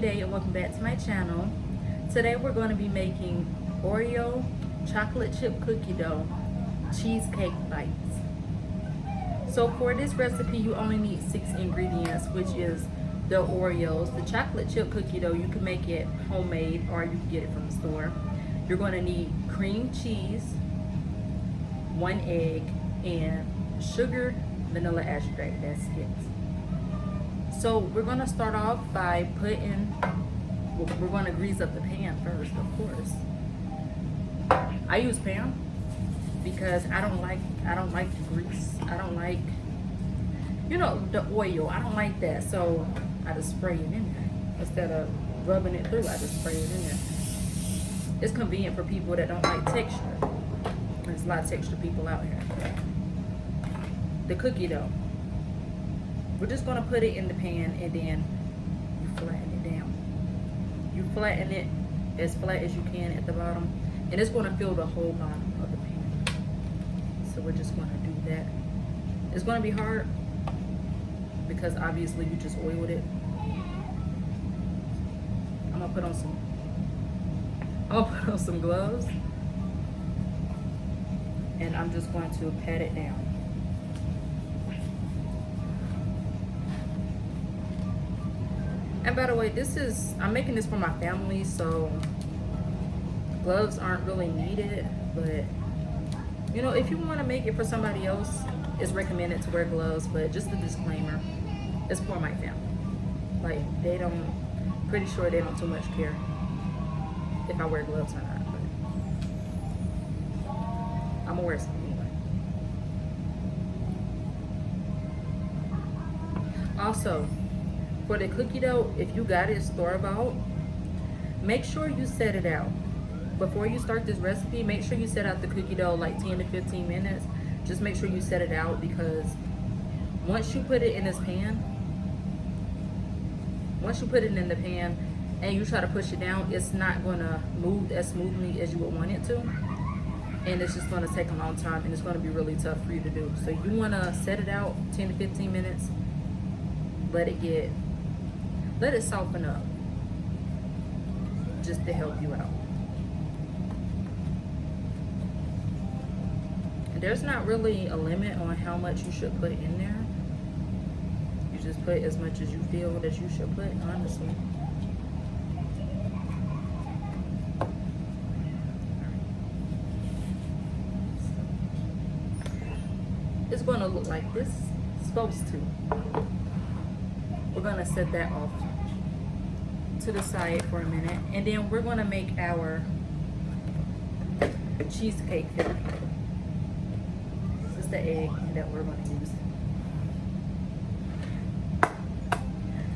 day and welcome back to my channel. Today we're going to be making Oreo chocolate chip cookie dough cheesecake bites. So for this recipe you only need 6 ingredients, which is the Oreos, the chocolate chip cookie dough. You can make it homemade or you can get it from the store. You're going to need cream cheese, 1 egg, and sugar, vanilla extract. That's it. So we're going to start off by putting, we're going to grease up the pan first, of course. I use pan because I don't like the grease. I don't like, you know, the oil. I don't like that. So I just spray it in there. Instead of rubbing it through, I just spray it in there. It's convenient for people that don't like texture. There's a lot of texture people out here. The cookie dough. We're just going to put it in the pan and then you flatten it down. You flatten it as flat as you can at the bottom, and it's going to fill the whole bottom of the pan. So we're just going to do that. It's going to be hard because obviously you just oiled it. I'm going to put on some gloves, and I'm just going to pat it down. And by the way, I'm making this for my family, so gloves aren't really needed, but you know, if you want to make it for somebody else, it's recommended to wear gloves, but just a disclaimer, it's for my family. Like, pretty sure they don't too much care if I wear gloves or not, but I'm gonna wear some anyway. Also, for the cookie dough, if you got it store-bought, make sure you set it out. Before you start this recipe, make sure you set out the cookie dough like 10 to 15 minutes. Just make sure you set it out, because once you put it in the pan and you try to push it down, it's not gonna move as smoothly as you would want it to. And it's just gonna take a long time, and it's gonna be really tough for you to do. So you wanna set it out 10 to 15 minutes, let it soften up, just to help you out. And there's not really a limit on how much you should put in there. You just put as much as you feel that you should put, honestly. It's gonna look like this. It's supposed to. We're gonna set that off to the side for a minute, and then we're gonna make our cheesecake filling. This is the egg that we're gonna use.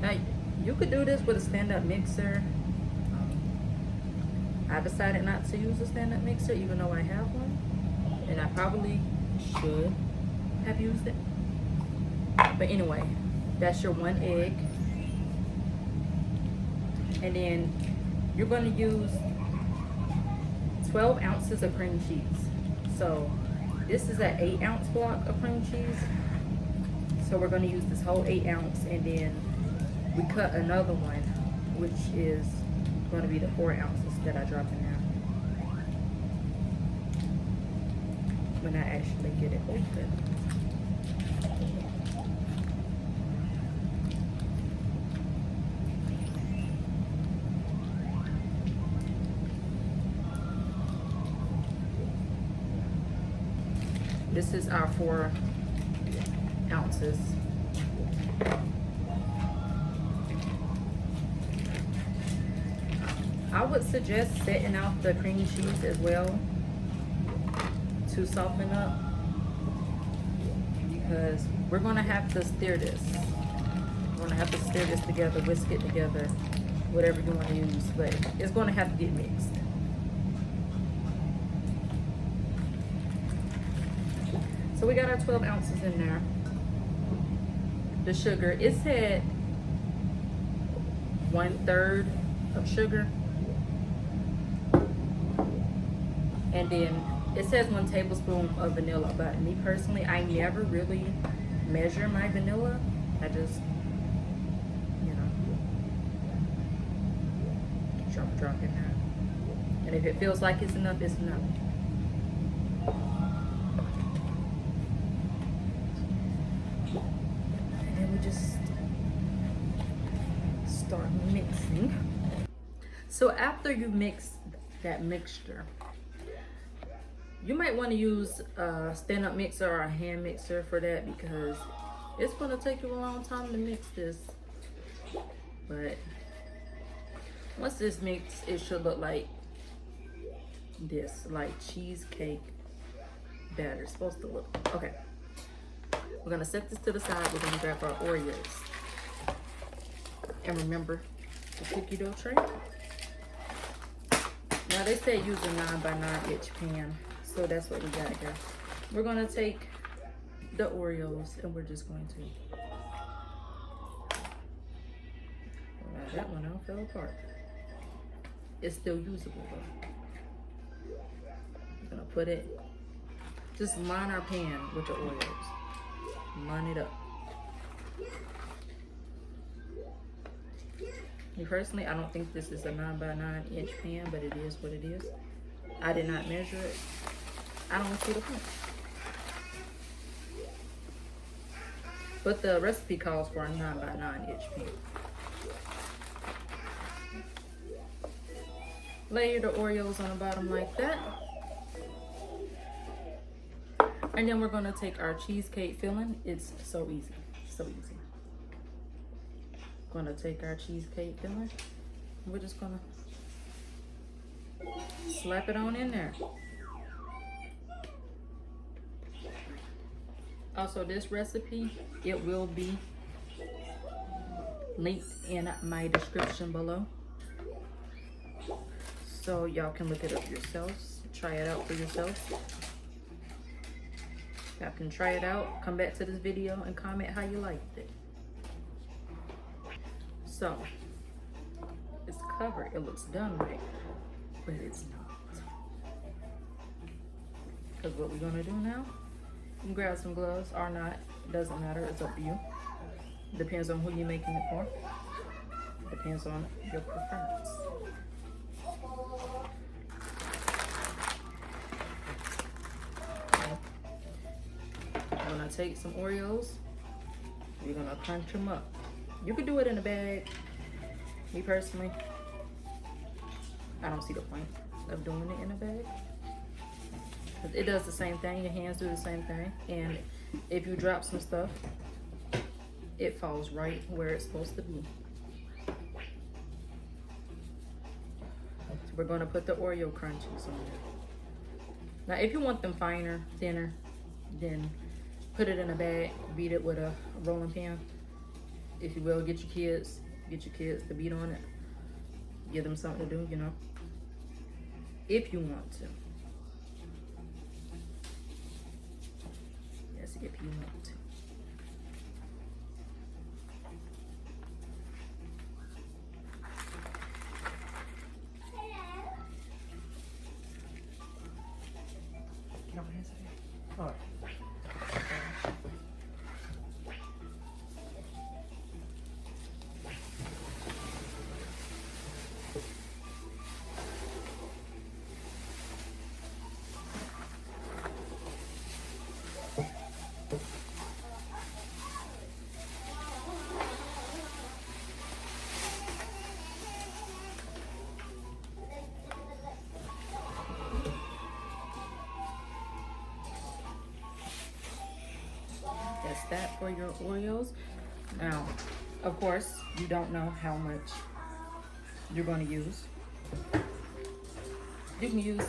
Now, you could do this with a stand-up mixer. I decided not to use a stand-up mixer, even though I have one, and I probably should have used it. But anyway, that's your 1 egg. And then you're going to use 12 ounces of cream cheese. So this is an 8-ounce block of cream cheese. So we're going to use this whole 8 ounce, and then we cut another one, which is going to be the 4 ounces that I drop in there when I actually get it open. This is our 4 ounces. I would suggest setting out the cream cheese as well to soften up, because we're gonna have to stir this. We're gonna have to stir this together, whisk it together, whatever you want to use, but it's gonna have to get mixed. So we got our 12 ounces in there. The sugar, it said 1/3 of sugar. And then it says 1 tablespoon of vanilla, but me personally, I never really measure my vanilla. I just, you know, drop it now. And if it feels like it's enough, it's enough. And then we just start mixing. So after you mix that mixture, you might want to use a stand-up mixer or a hand mixer for that, because it's going to take you a long time to mix this. But once this mix, it should look like this, like cheesecake batter. It's supposed to look. Okay. We're going to set this to the side. We're going to grab our Oreos. And remember the cookie dough tray. Now they say use a 9x9 inch pan. So that's what we got here. We're going to take the Oreos and we're just going to. Well, that one all fell apart. It's still usable though. We're going to put it, just line our pan with the Oreos. Line it up. Me personally, I don't think this is a 9x9 inch pan, but it is what it is. I did not measure it. I don't see the point. But the recipe calls for a 9x9 inch pan. Layer the Oreos on the bottom like that. And then we're gonna take our cheesecake filling. It's so easy, so easy. Gonna take our cheesecake filling. We're just gonna slap it on in there. Also, this recipe, it will be linked in my description below. So y'all can look it up yourselves. Try it out for yourselves. Y'all can try it out. Come back to this video and comment how you liked it. So, it's covered. It looks done right, but it's not. Because what we're gonna do now, you can grab some gloves or not. It doesn't matter. It's up to you. Depends on who you're making it for. Depends on your preference. Okay. I'm gonna take some Oreos. You're gonna crunch them up. You could do it in a bag. Me personally, I don't see the point of doing it in a bag. It does the same thing. Your hands do the same thing. And if you drop some stuff, it falls right where it's supposed to be. So we're going to put the Oreo crunchies on there. Now, if you want them finer, thinner, then put it in a bag. Beat it with a rolling pin. If you will, get your kids to beat on it. Give them something to do, you know. If you want to. Yes, if you want to. Get over here, all right. That's that for your Oreos. Now, of course, you don't know how much you're going to use. You can use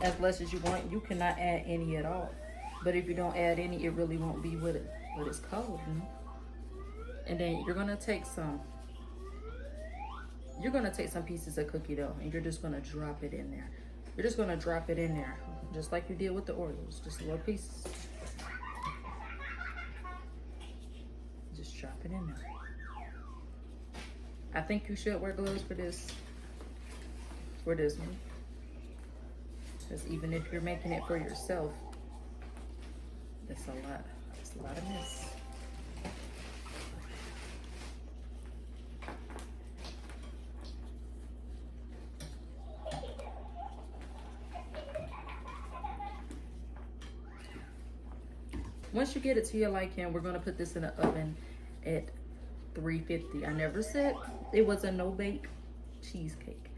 as less as you want. You cannot add any at all. But if you don't add any, it really won't be what it's called, you know? And then you're going to take some pieces of cookie dough and you're just going to drop it in there. You're just going to drop it in there, just like you did with the Oreos, just little pieces. Just drop it in there. I think you should wear gloves for this one. Because even if you're making it for yourself, that's a lot. It's a lot of mess. Once you get it to your liking, we're gonna put this in the oven at 350. I never said it was a no bake cheesecake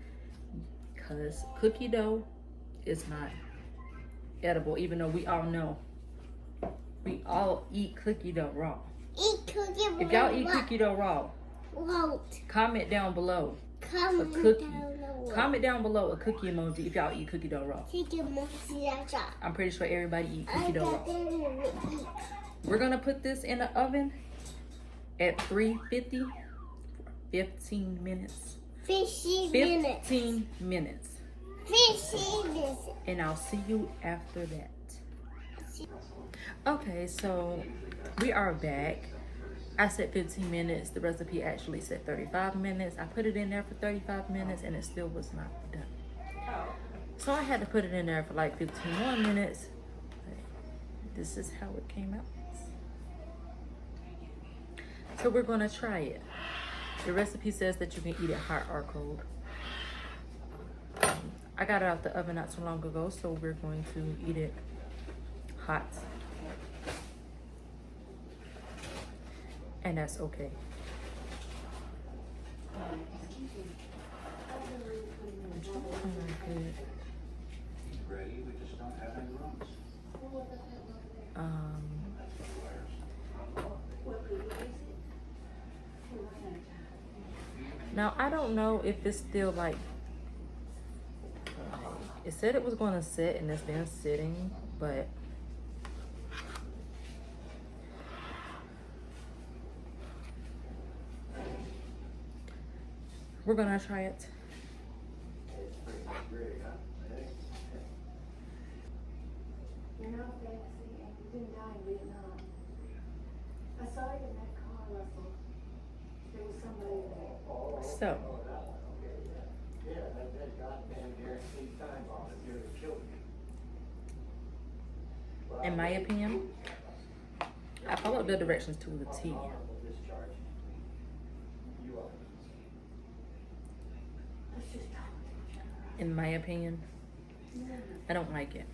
because cookie dough is not edible, even though we all know we all eat cookie dough raw. If y'all eat cookie dough raw, comment down below. Comment down below a cookie emoji if y'all eat cookie dough raw. I'm pretty sure everybody eat cookie dough raw. We're gonna put this in the oven at 350 for 15 minutes. 15 minutes. And I'll see you after that. Okay, so we are back. I said 15 minutes. The recipe actually said 35 minutes. I put it in there for 35 minutes and it still was not done. So I had to put it in there for like 15 more minutes. This is how it came out. So we're gonna try it. The recipe says that you can eat it hot or cold. I got it out the oven not so long ago, so we're going to eat it hot. And that's okay. Now I don't know if it's still like, it said it was going to sit and it's been sitting, but we're gonna try it. You're not fancy and you didn't die in Vietnam. I saw you in that car, Russell. There was somebody there. So, in my opinion, I followed the directions to the T. In my opinion, I don't like it.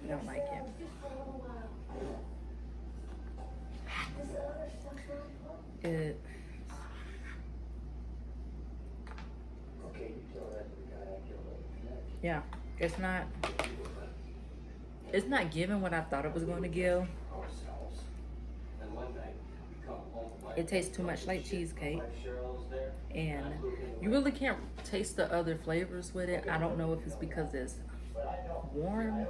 I don't like it. Yeah, it's not giving what I thought it was going to give. It tastes too much like cheesecake, and you really can't taste the other flavors with it. I don't know if it's because it's warm.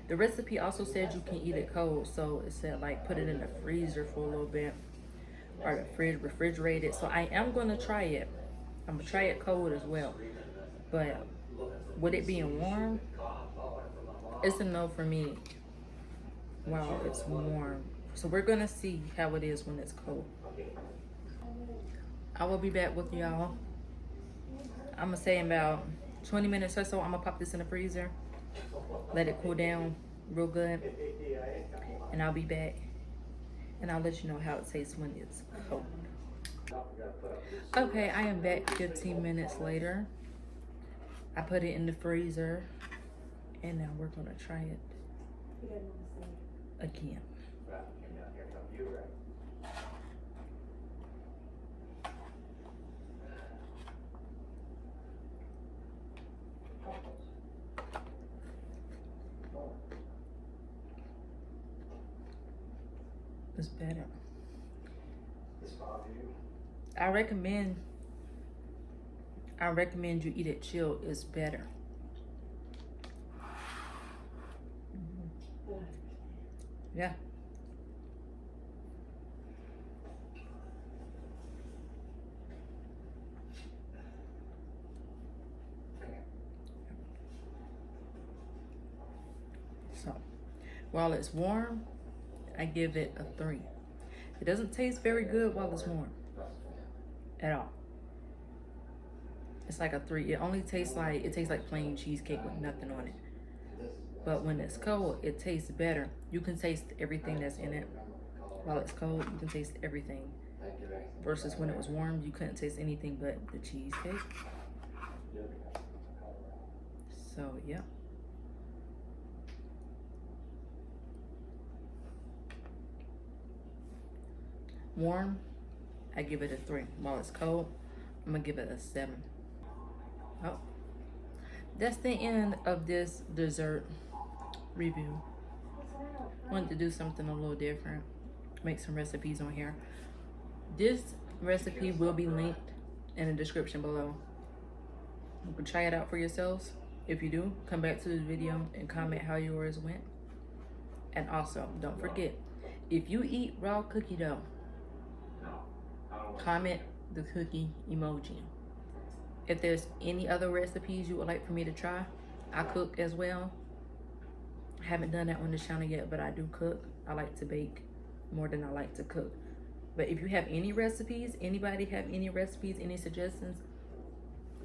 The recipe also said you can eat it cold, so it said like put it in the freezer for a little bit, or the fridge, refrigerate it. So I am going to try it. I'm gonna try it cold as well, but with it being warm, it's a no for me while it's warm. So we're gonna see how it is when it's cold. I will be back with y'all. I'm gonna say in about 20 minutes or so, I'm gonna pop this in the freezer, let it cool down real good, and I'll be back. And I'll let you know how it tastes when it's cold. Okay, I am back 15 minutes later. I put it in the freezer, and now we're gonna try it again. It's better. I recommend you eat it chilled. It's better. Yeah. So, while it's warm, I give it a 3. It doesn't taste very good while it's warm at all. It's like a 3. It only tastes like plain cheesecake with nothing on it. But when it's cold, it tastes better. You can taste everything that's in it. While it's cold, you can taste everything. Versus when it was warm, you couldn't taste anything but the cheesecake. So, yeah. warm, I give it a 3. While it's cold, I'm gonna give it a 7. Oh, that's the end of this dessert review. Wanted to do something a little different, make some recipes on here. This recipe will be linked in the description below. You can try it out for yourselves. If you do, come back to this video and comment how yours went. And also, don't forget, if you eat raw cookie dough, comment the cookie emoji. If there's any other recipes you would like for me to try, I cook as well. I haven't done that on the channel yet, but I do cook. I like to bake more than I like to cook. But if you have any recipes, anybody have any recipes, any suggestions,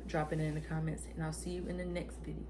drop it in the comments, and I'll see you in the next video.